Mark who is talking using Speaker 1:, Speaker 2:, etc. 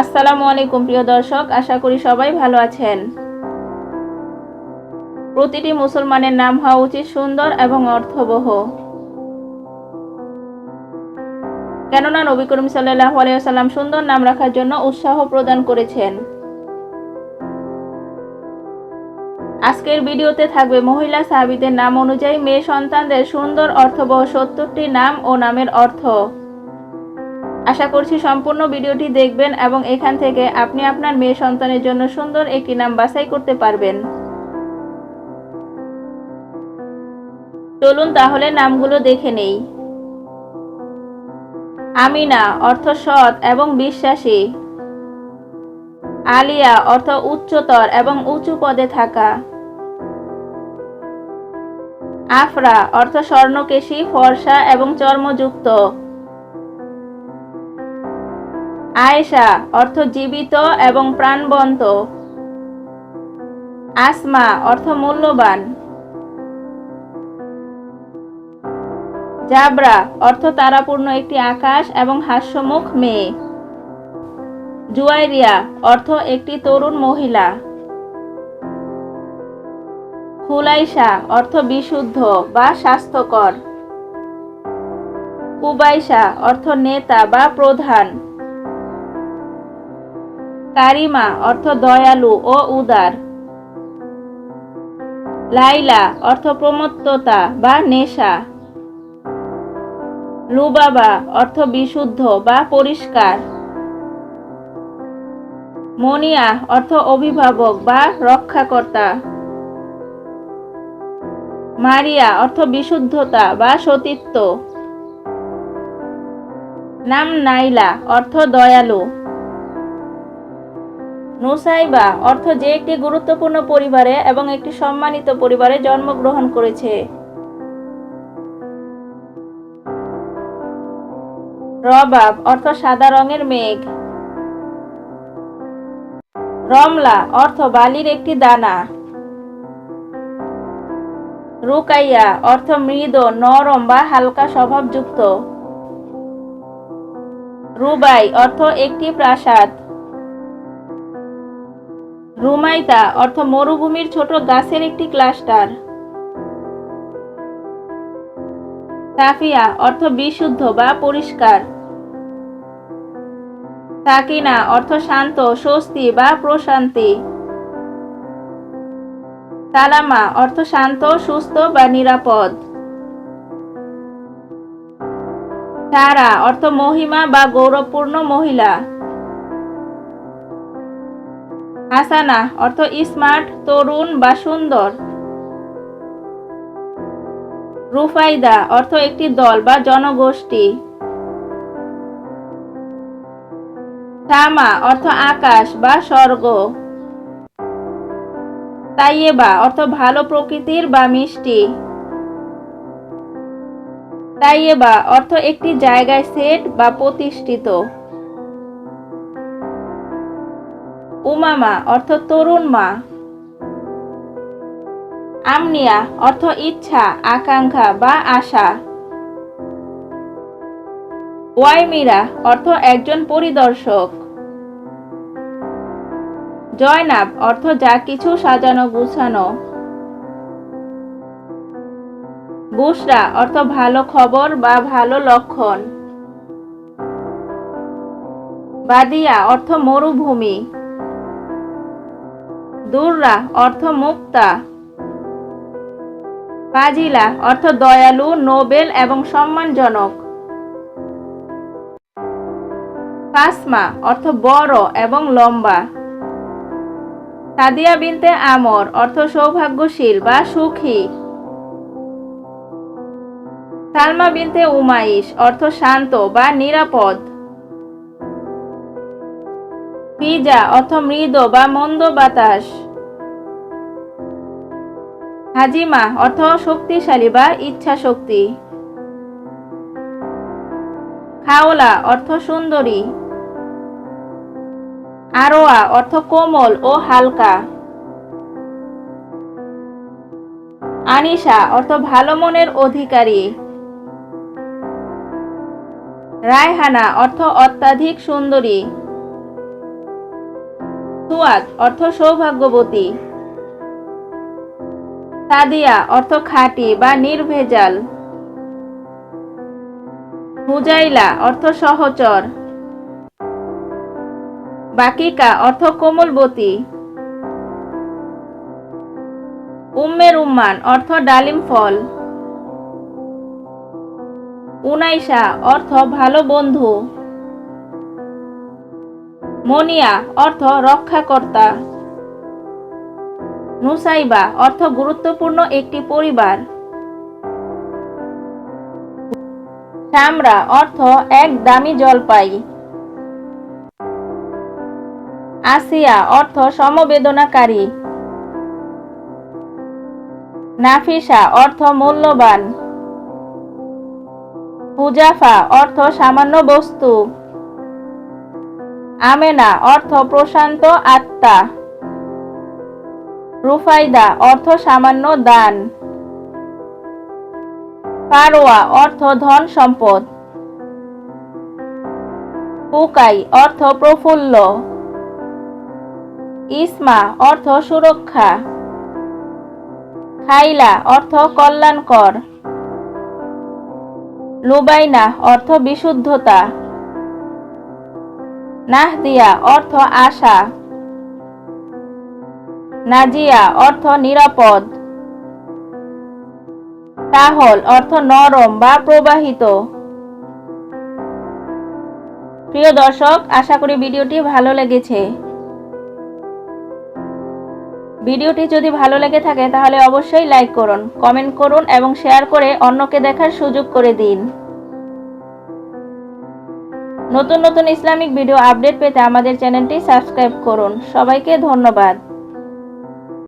Speaker 1: আসসালামু আলাইকুম প্রিয় দর্শক, আশা করি সবাই ভালো আছেন। প্রতিটি মুসলমানের নাম হওয়া উচিত সুন্দর এবং অর্থবহ। কেননা নবী করিম সাল্লাল্লাহু আলাইহি ওয়াসাল্লাম সুন্দর নাম রাখার জন্য উৎসাহ প্রদান করেছেন। আজকের ভিডিওতে থাকবে মহিলা সাহাবীদের নাম অনুযায়ী মেয়ে সন্তানদের সুন্দর অর্থবহ ৭০টি নাম ও নামের অর্থ। আশা করছি সম্পূর্ণ ভিডিওটি দেখবেন এবং এখান থেকে আপনি আপনার মেয়ে সন্তানের জন্য সুন্দর একটি নাম বাছাই করতে পারবেন। চলুন তাহলে নামগুলো দেখে নেই। আমিনা অর্থ সৎ এবং বিশ্বাসী। আলিয়া অর্থ উচ্চতর এবং উঁচু পদে থাকা। আফরা অর্থ স্বর্ণকেশী, ফর্সা এবং চর্মযুক্ত। আয়েশা অর্থ জীবিত এবং প্রাণবন্ত। আসমা অর্থ মূল্যবান। জাবরা অর্থ তারাপূর্ণ একটি আকাশ এবং হাস্যমুখ মেয়ে। জুয়াইরিয়া অর্থ একটি তরুণ মহিলা। খুলাইসা অর্থ বিশুদ্ধ বা স্বাস্থ্যকর। কুবাইসা অর্থ নেতা বা প্রধান। কারিমা অর্থ দয়ালু ও উদার। লাইলা অর্থ প্রমত্ততা বা নেশা। লুবাবা অর্থ বিশুদ্ধ বা পরিষ্কার। মনিয়া অর্থ অভিভাবক বা রক্ষাকর্তা। মারিয়া অর্থ বিশুদ্ধতা বা সতীত্ব। নাম নাইলা অর্থ দয়ালু। নুসাইবা অর্থ যে একটি গুরুত্বপূর্ণ পরিবারে এবং একটি সম্মানিত পরিবারে জন্মগ্রহণ করেছে। রবাব অর্থ সাদা রঙের মেঘ। রমলা অর্থ বালির একটি দানা। রুকাইয়া অর্থ মৃদু, নরম বা হালকা স্বভাবযুক্ত। রুবাই অর্থ একটি প্রাসাদ। রুমাইতা অর্থ মরুভূমির ছোট গাছের একটি ক্লাস্টার। সাফিয়া অর্থ বিশুদ্ধ বা পরিষ্কার। সাকিনা অর্থ শান্ত, স্বস্তি বা প্রশান্তি। সালামা অর্থ শান্ত, সুস্থ বা নিরাপদ। সারা অর্থ মহিমা বা গৌরবপূর্ণ মহিলা। হাসানা অর্থ স্মার্ট, তরুণ বা সুন্দর। রুফাইদা অর্থ একটি দল বা জনগোষ্ঠী। সামা অর্থ আকাশ বা স্বর্গ। তাইয়েবা অর্থ ভালো প্রকৃতির বা মিষ্টি। তাইয়েবা অর্থ একটি জায়গায় সেট বা প্রতিষ্ঠিত। উমামা অর্থ তরুণ মা। আমনিয়া অর্থ ইচ্ছা, আকাঙ্ক্ষা বা আশা। ওয়াইমিরা অর্থ একজন পরিদর্শক। জয়নাব অর্থ যা কিছু সাজানো গুছানো। বুশরা অর্থ ভালো খবর বা ভালো লক্ষণ। বাদিয়া অর্থ মরুভূমি। দুররা অর্থ মুক্তা। ফাজিলা অর্থ দয়ালু, নোবেল এবং সম্মানজনক। ফাসমা অর্থ বড় এবং লম্বা। সাদিয়া বিনতে আমর অর্থ সৌভাগ্যশীল বা সুখী। সালমা বিনতে উমাইশ অর্থ শান্ত বা নিরাপদ। ফিজা অর্থ মৃদু বা মন্দ বাতাস। হাজিমা অর্থ শক্তিশালী বা ইচ্ছা শক্তি। খাওলা অর্থ সুন্দরী। আরোয়া অর্থ কোমল ও হালকা। আনিশা অর্থ ভালো মনের অধিকারী। রায়হানা অর্থ অত্যাধিক সুন্দরী। সুয়াদ অর্থ সৌভাগ্যবতী। সাদিয়া অর্থ খাঁটি বা নির্ভেজাল। হুজাইলা অর্থ সহচর। বাকিকা অর্থ কোমলবতী। উম্মে রুম্মান অর্থ ডালিম ফল। উনাইশা অর্থ ভালো বন্ধু। মনিয়া অর্থ রক্ষাকর্তা। নুসাইবা অর্থ গুরুত্বপূর্ণ একটি পরিবার। শামরা অর্থ এক দামি জলপাই। আসিয়া অর্থ সমবেদনাকারী। নাফিসা অর্থ মূল্যবান। হুজাফা অর্থ সামান্য বস্তু। আমেনা অর্থ প্রশান্ত আত্মা। রুফাইদা অর্থ সামান্য দান। ফারোয়া অর্থ ধন সম্পদ। পুকাই অর্থ প্রফুল্ল। ইসমা অর্থ সুরক্ষা। খাইলা অর্থ কল্যাণকর। লুবাইনা অর্থ বিশুদ্ধতা। নাহদিয়া অর্থ আশা। নাজিয়া অর্থ নিরাপদ। তাহল অর্থ নরম বা প্রবাহিত। প্রিয় দর্শক, আশা করি ভিডিওটি ভালো লেগেছে। ভিডিওটি যদি ভালো লেগে থাকে তাহলে অবশ্যই লাইক করুন, কমেন্ট করুন এবং শেয়ার করে অন্যকে দেখার সুযোগ করে দিন। নতুন নতুন ইসলামিক ভিডিও আপডেট পেতে আমাদের চ্যানেলটি সাবস্ক্রাইব করুন। সবাইকে ধন্যবাদ।